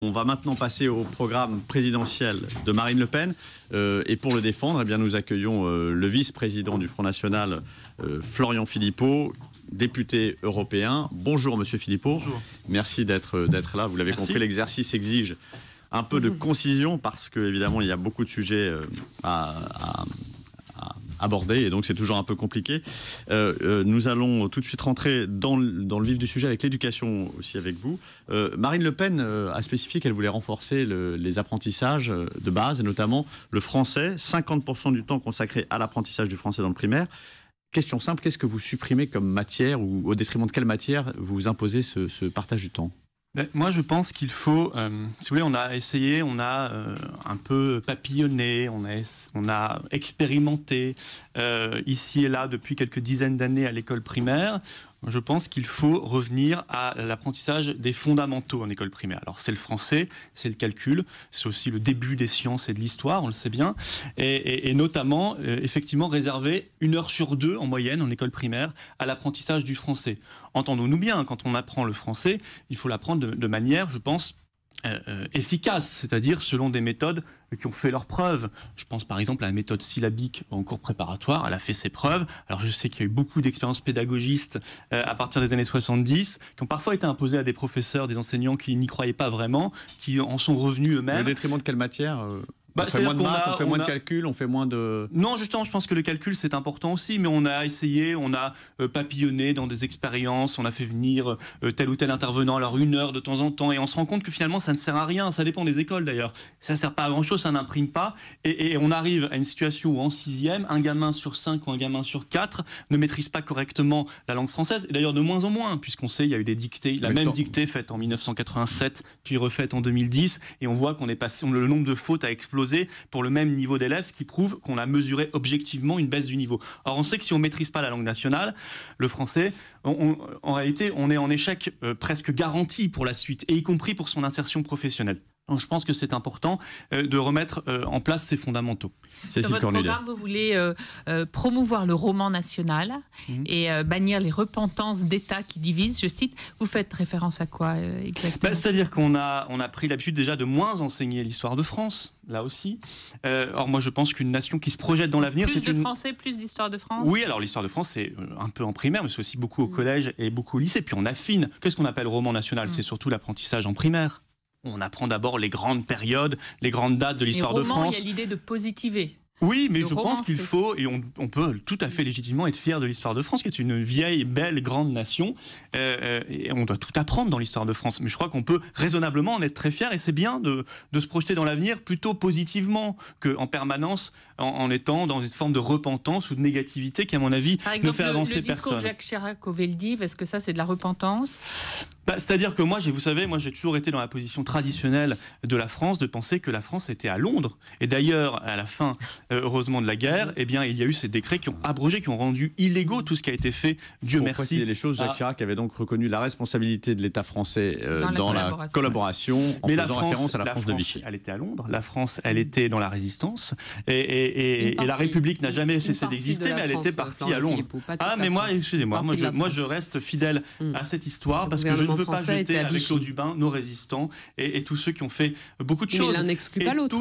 On va maintenant passer au programme présidentiel de Marine Le Pen. Et pour le défendre, eh bien, nous accueillons le vice-président du Front National, Florian Philippot, député européen. Bonjour Monsieur Philippot. Bonjour. Merci d'être là. Vous l'avez compris, l'exercice exige un peu de concision parce qu'évidemment, il y a beaucoup de sujets à aborder et donc c'est toujours un peu compliqué. Nous allons tout de suite rentrer dans le vif du sujet avec l'éducation aussi avec vous. Marine Le Pen a spécifié qu'elle voulait renforcer les apprentissages de base et notamment le français, 50% du temps consacré à l'apprentissage du français dans le primaire. Question simple, qu'est-ce que vous supprimez comme matière ou au détriment de quelle matière vous imposez ce partage du temps ? Moi, je pense qu'il faut, si vous voulez, on a essayé, on a un peu papillonné, on a expérimenté ici et là depuis quelques dizaines d'années à l'école primaire. Je pense qu'il faut revenir à l'apprentissage des fondamentaux en école primaire. Alors c'est le français, c'est le calcul, c'est aussi le début des sciences et de l'histoire, on le sait bien, et notamment effectivement réserver 1 heure sur 2 en moyenne en école primaire à l'apprentissage du français. Entendons-nous bien, quand on apprend le français, il faut l'apprendre de manière, je pense, efficace, c'est-à-dire selon des méthodes qui ont fait leurs preuves. Je pense par exemple à la méthode syllabique en cours préparatoire, elle a fait ses preuves. Alors je sais qu'il y a eu beaucoup d'expériences pédagogistes à partir des années 70, qui ont parfois été imposées à des professeurs, des enseignants qui n'y croyaient pas vraiment, qui en sont revenus eux-mêmes. Au détriment de quelle matière ? On fait moins de maths, on fait moins de calcul, on fait moins de... Non, justement, je pense que le calcul, c'est important aussi, mais on a essayé, on a papillonné dans des expériences, on a fait venir tel ou tel intervenant, alors 1 heure de temps en temps, et on se rend compte que finalement, ça ne sert à rien, ça dépend des écoles d'ailleurs. Ça ne sert pas à grand-chose, ça n'imprime pas, et on arrive à une situation où en 6e, un gamin sur 5 ou un gamin sur 4 ne maîtrise pas correctement la langue française, et d'ailleurs de moins en moins, puisqu'on sait, il y a eu des dictées, la même dictée faite en 1987, puis refaite en 2010, et on voit qu'on est passé, le nombre de fautes a explosé pour le même niveau d'élèves, ce qui prouve qu'on a mesuré objectivement une baisse du niveau. Or, on sait que si on ne maîtrise pas la langue nationale, le français, en réalité, on est en échec presque garanti pour la suite, et y compris pour son insertion professionnelle. Donc, je pense que c'est important de remettre en place ces fondamentaux. Dans votre programme, vous voulez promouvoir le roman national et bannir les repentances d'État qui divisent. Je cite, vous faites référence à quoi exactement ? C'est-à-dire qu'on a pris l'habitude déjà de moins enseigner l'histoire de France, là aussi. Or, moi, je pense qu'une nation qui se projette dans l'avenir... Plus de français, plus d'histoire de France ? Oui, alors l'histoire de France, c'est un peu en primaire, mais c'est aussi beaucoup au collège et beaucoup au lycée. Puis on affine. Qu'est-ce qu'on appelle roman national ? C'est surtout l'apprentissage en primaire. On apprend d'abord les grandes périodes, les grandes dates de l'histoire de France. Il y a l'idée de positiver. Oui, mais je pense qu'il faut, et on peut tout à fait légitimement être fier de l'histoire de France, qui est une vieille, belle, grande nation, et on doit tout apprendre dans l'histoire de France. Mais je crois qu'on peut raisonnablement en être très fier, et c'est bien de se projeter dans l'avenir plutôt positivement qu'en permanence en étant dans une forme de repentance ou de négativité qui, à mon avis, ne fait avancer personne. Par exemple, le discours de Jacques Chirac au Veldiv, est-ce que ça, c'est de la repentance ? C'est-à-dire que moi, vous savez, j'ai toujours été dans la position traditionnelle de la France, de penser que la France était à Londres. Et d'ailleurs, à la fin, heureusement, de la guerre, eh bien, il y a eu ces décrets qui ont abrogé, qui ont rendu illégaux tout ce qui a été fait, Dieu merci. Pour préciser les choses, Jacques Chirac avait donc reconnu la responsabilité de l'État français dans la collaboration, en faisant référence à la France de Vichy. Elle était à Londres, la France, elle était dans la résistance, et la République n'a jamais cessé d'exister, mais elle était partie à Londres. Ah, mais moi, excusez-moi, moi je reste fidèle à cette histoire, parce que je ne veux pas jeter avec l'eau du bain nos résistants et tous ceux qui ont fait beaucoup de choses. Mais l'un n'exclut pas l'autre.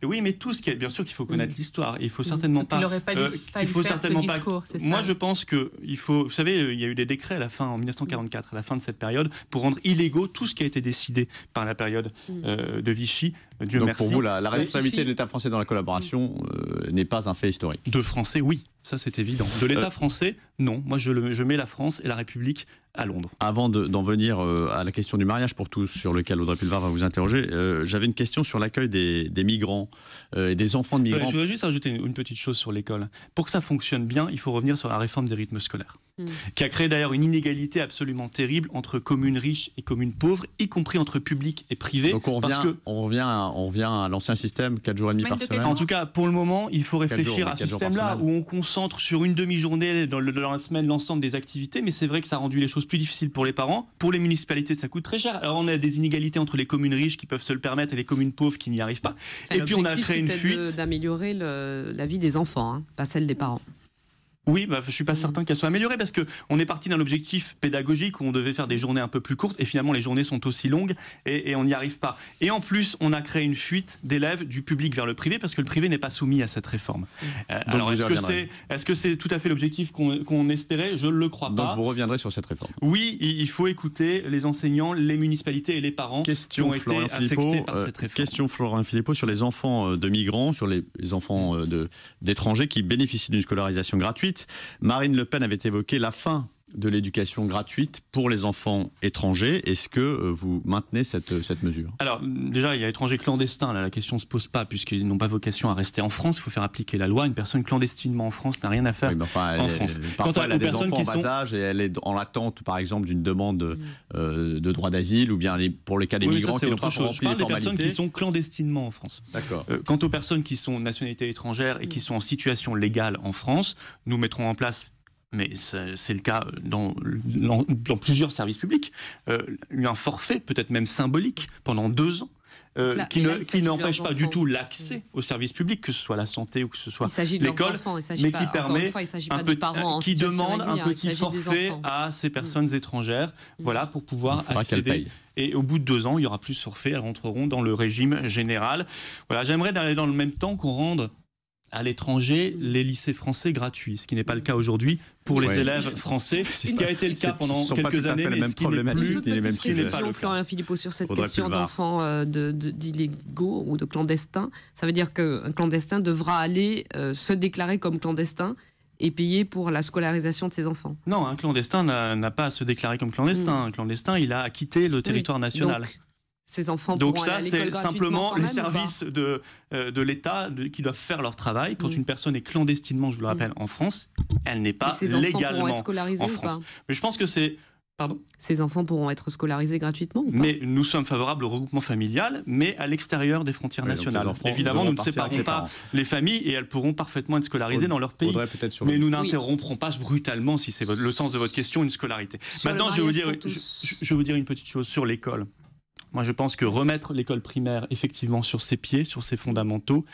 Oui, mais tout ce qui est, bien sûr qu'il faut connaître l'histoire. Il faut certainement pas. Il n'aurait pas fallu faire ce discours, c'est ça. Moi, je pense que il faut. Vous savez, il y a eu des décrets à la fin, en 1944, à la fin de cette période, pour rendre illégaux tout ce qui a été décidé par la période de Vichy. Dieu Donc merci. Pour vous, la responsabilité de l'État français dans la collaboration n'est pas un fait historique. De Français, oui. Ça, c'est évident. De l'État français, non. Moi, je mets la France et la République à Londres. Avant d'en venir à la question du mariage pour tous, sur lequel Audrey Pulvar va vous interroger, j'avais une question sur l'accueil des migrants et des enfants de migrants. Je voudrais juste ajouter une petite chose sur l'école. Pour que ça fonctionne bien, il faut revenir sur la réforme des rythmes scolaires, qui a créé d'ailleurs une inégalité absolument terrible entre communes riches et communes pauvres, y compris entre public et privé. Donc on revient à l'ancien système, 4 jours et demi par semaine. En tout cas, pour le moment, il faut réfléchir à ce système-là où on concentre sur une demi-journée dans la semaine l'ensemble des activités, mais c'est vrai que ça a rendu les choses plus difficiles pour les parents. Pour les municipalités, ça coûte très cher. Alors on a des inégalités entre les communes riches qui peuvent se le permettre et les communes pauvres qui n'y arrivent pas. Et puis on a créé une fuite. D'améliorer la vie des enfants, pas celle des parents. Oui, je suis pas certain qu'elle soit améliorée parce que on est parti d'un objectif pédagogique où on devait faire des journées un peu plus courtes et finalement les journées sont aussi longues et on n'y arrive pas. Et en plus, on a créé une fuite d'élèves du public vers le privé parce que le privé n'est pas soumis à cette réforme. Alors est-ce que c'est tout à fait l'objectif qu'on espérait? Je ne le crois pas. Donc vous reviendrez sur cette réforme. Oui, il faut écouter les enseignants, les municipalités et les parents qui ont été affectés par cette réforme. Question Florent Philippot sur les enfants de migrants, sur les enfants d'étrangers qui bénéficient d'une scolarisation gratuite. Marine Le Pen avait évoqué la fin de l'éducation gratuite pour les enfants étrangers. Est-ce que vous maintenez cette mesure? Alors, déjà, il y a étrangers clandestins. Là, la question ne se pose pas, puisqu'ils n'ont pas vocation à rester en France. Il faut faire appliquer la loi. Une personne clandestinement en France n'a rien à faire en France. Parfois, elle a des enfants en bas âge et elle est en attente, par exemple, d'une demande de droit d'asile, ou bien pour les cas des migrants qui n'ont pas rempli les formalités. Je parle des personnes qui sont clandestinement en France. D'accord. Quant aux personnes qui sont de nationalité étrangère et qui sont en situation légale en France, nous mettrons en place, mais c'est le cas dans plusieurs services publics, un forfait, peut-être même symbolique, pendant 2 ans, qui n'empêche pas du tout l'accès aux services publics, que ce soit la santé ou que ce soit l'école, mais qui permet qui demande un petit forfait à ces personnes étrangères, voilà, pour pouvoir accéder. Et au bout de 2 ans, il y aura plus de forfait, elles rentreront dans le régime général. Voilà, j'aimerais dans le même temps qu'on rende à l'étranger les lycées français gratuits, ce qui n'est pas le cas aujourd'hui pour les élèves français, ce qui a été le cas pendant quelques années, mais ce qui n'est pas le cas. Florent Philippot, sur cette question d'enfants d'illégaux ou de clandestins, ça veut dire qu'un clandestin devra aller se déclarer comme clandestin et payer pour la scolarisation de ses enfants? Non, un clandestin n'a pas à se déclarer comme clandestin. Un clandestin, il a quitté le territoire national. Donc, ces enfants donc ça, c'est simplement les services de l'État qui doivent faire leur travail. Quand une personne est clandestinement, je vous le rappelle, en France, elle n'est pas légalement en France. Mais je pense que c'est... Pardon ? Ces enfants pourront être scolarisés gratuitement ou pas ? Mais nous sommes favorables au regroupement familial, mais à l'extérieur des frontières nationales. Évidemment, nous ne séparons pas les familles et elles pourront parfaitement être scolarisées dans leur pays. Mais nous n'interromprons pas brutalement, si c'est le sens de votre question, une scolarité. Maintenant, je vais vous dire une petite chose sur l'école. Moi, je pense que remettre l'école primaire effectivement sur ses pieds, sur ses fondamentaux,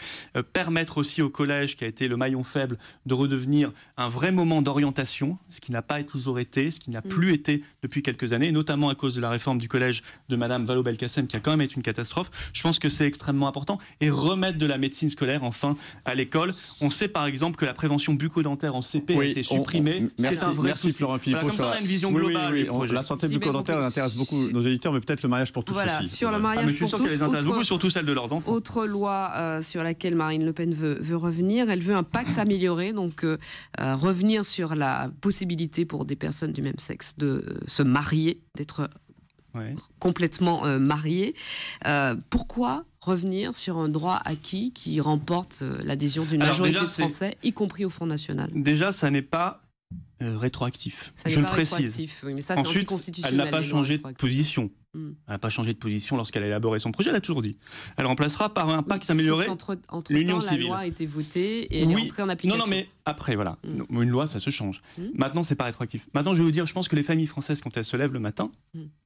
permettre aussi au collège, qui a été le maillon faible, de redevenir un vrai moment d'orientation, ce qui n'a pas toujours été, ce qui n'a plus été depuis quelques années, notamment à cause de la réforme du collège de Madame Vallaud-Belkacem, qui a quand même été une catastrophe. Je pense que c'est extrêmement important. Et remettre de la médecine scolaire, enfin, à l'école. On sait par exemple que la prévention bucco-dentaire en CP a été supprimée. C'est un vrai souci. Florent Philippot, comme ça, on a une vision globale. La santé bucco-dentaire intéresse beaucoup nos éditeurs, mais peut-être le mariage pour tous aussi. Sur le mariage je suis sûr qu'elle les intéresse beaucoup, surtout celle de leurs enfants. Autre loi sur laquelle Marine Le Pen veut revenir, elle veut un Pax amélioré, donc revenir sur la possibilité pour des personnes du même sexe de se marier, d'être complètement mariées. Pourquoi revenir sur un droit acquis qui remporte l'adhésion d'une majorité de Français, y compris au Front National? Déjà, ça n'est pas rétroactif. Je le précise. Oui, mais ça, ensuite, elle n'a pas changé de position. Elle n'a pas changé de position lorsqu'elle a élaboré son projet, elle a toujours dit. Elle remplacera par un Pax amélioré l'union civile. La loi a été votée et elle est entrée en application. Non, mais après, voilà. Une loi, ça se change. Maintenant, c'est pas rétroactif. Maintenant, je vais vous dire, je pense que les familles françaises, quand elles se lèvent le matin,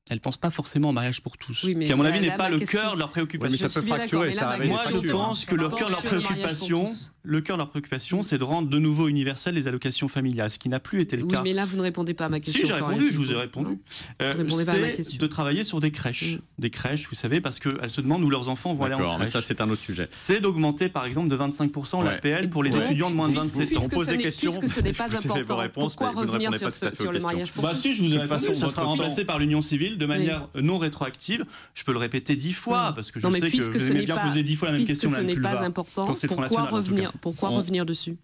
elles ne pensent pas forcément au mariage pour tous. Qui, à mon avis, n'est pas le cœur de leur préoccupation. Mais ça peut fracturer, ça arrive. Moi, je pense que le cœur de leur préoccupation, c'est de rendre de nouveau universelles les allocations familiales, ce qui n'a plus été le cas. Oui, mais là, vous ne répondez pas à ma question. Si, j'ai répondu, je vous ai répondu. C'est de travailler sur des crèches. Des crèches, vous savez, parce qu'elles se demandent où leurs enfants vont aller en crèche. Mais ça, c'est un autre sujet. C'est d'augmenter, par exemple, de 25% l'APL pour les étudiants de moins de 27 ans. On pose des questions. Puisque ce n'est pas important, pourquoi revenir sur le mariage pour tous ? Si, je vous ai répondu, ça sera remplacé par l'union civile de manière non rétroactive. Je peux le répéter 10 fois, parce que je sais que vous aimez bien poser 10 fois la même question. Puisque ce n'est pas important, pourquoi revenir dessus ?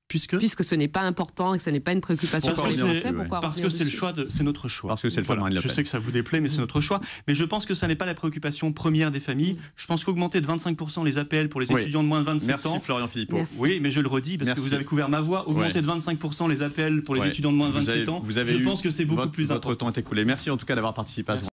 Puisque ce n'est pas important et que ce n'est pas une préoccupation pour les Français, pourquoi parce que c'est notre choix. Parce que c'est le choix de Marine Le Pen. Je sais que ça vous déplaît, mais c'est notre choix. Mais je pense que ça n'est pas la préoccupation première des familles. Je pense qu'augmenter de 25% les APL pour les étudiants de moins de 27 ans... Merci Florian Philippot. Oui, mais je le redis, parce que vous avez couvert ma voix. Augmenter de 25% les APL pour les étudiants de moins de 27 ans, je pense que c'est beaucoup plus important. Votre temps est écoulé. Merci en tout cas d'avoir participé à ce